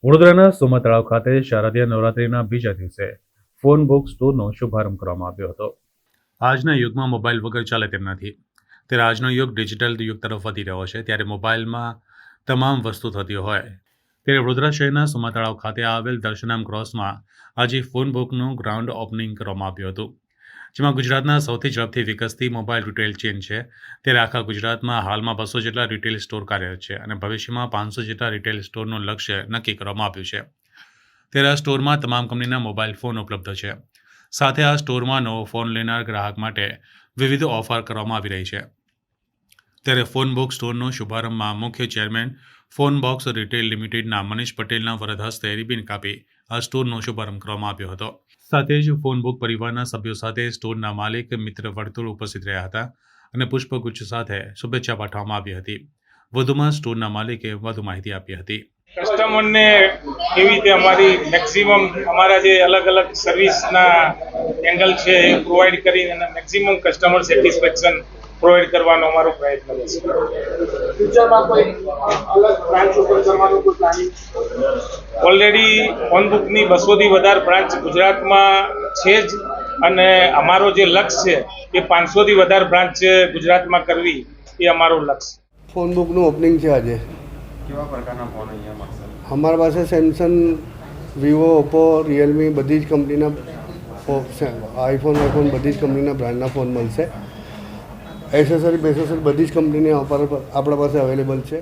વડોદરાના સોમા તળાવ ખાતે શારદીય નવરાત્રિના બીજા દિવસે ફોન બુક સ્ટોરનો શુભારંભ કરવામાં આવ્યો હતો. આજના યુગમાં મોબાઈલ વગર ચાલે તેમ નથી. ત્યારે આજનો યુગ ડિજિટલ યુગ તરફ વધી રહ્યો છે. ત્યારે મોબાઈલમાં તમામ વસ્તુ થતી હોય ત્યારે વડોદરા શહેરના સોમા તળાવ ખાતે આવેલ દર્શનામ ક્રોસમાં આજે ફોન બુકનું ગ્રાઉન્ડ ઓપનિંગ કરવામાં આવ્યું હતું, જેમાં ગુજરાતના સૌથી ઝડપથી વિકસતી મોબાઈલ રિટેલ ચેન છે. ત્યારે આખા ગુજરાતમાં હાલમાં 200 જેટલા રિટેલ સ્ટોર કાર્યરત છે અને ભવિષ્યમાં 500 જેટલા રિટેલ સ્ટોરનું લક્ષ્ય નક્કી કરવામાં આવ્યું છે. ત્યારે આ સ્ટોરમાં તમામ કંપનીના મોબાઈલ ફોન ઉપલબ્ધ છે. સાથે આ સ્ટોરમાં નવો ફોન લેનાર ગ્રાહક માટે વિવિધ ઓફર કરવામાં આવી રહી છે. ત્યારે ફોન બોક્સ સ્ટોરનો શુભારંભમાં મુખ્ય ચેરમેન ફોન બોક્સ રિટેલ લિમિટેડના મનીષ પટેલના વરદ હસ્તે રિબિન કાપી આ સ્ટોરનો શુભારંભ કરવામાં આવ્યો હતો. સાથે જ ફોન બુક પરિવારના સભ્યો સાથે સ્ટોરના માલિક મિત્ર વર્તુળ ઉપસ્થિત રહ્યા હતા અને પુષ્પગુચ્છ સાથે શુભેચ્છા પાઠવવામાં આવી હતી. વધુમાં સ્ટોરના માલિકે વધુ માહિતી આપી હતી. કસ્ટમરને કેવી રીતે અમારી મેક્સિમમ અમારા જે અલગ અલગ સર્વિસના એંગલ છે એ પ્રોવાઈડ કરીને અને મેક્સિમમ કસ્ટમર સેટિસ્ફેક્શન પ્રોવાઈડ કરવાનો અમારો પ્રયત્ન છે. ફ્યુચરમાં કોઈ અલગ બ્રાન્ચ ઓપન કરવાનું કોઈ પ્લાનિંગ? ઓલરેડી ફોન બુકની 200થી વધારે બ્રાન્ચ ગુજરાતમાં છે જ અને અમારો જે લક્ષ્ય છે એ 500થી વધારે બ્રાન્ચ ગુજરાતમાં કરવી એ અમારો લક્ષ્ય. ફોન બુકનું ઓપનિંગ છે આજે. કેવા પ્રકારના ફોન અહીંયા મળશે? અમારી પાસે સેમસંગ, વિવો, ઓપ્પો, રિયલમી બધી જ કંપનીના આઈફોન બધી જ કંપનીના બ્રાન્ડના ફોન મળશે. એસેસરી બધી જ કંપનીની આપણા પાસે અવેલેબલ છે.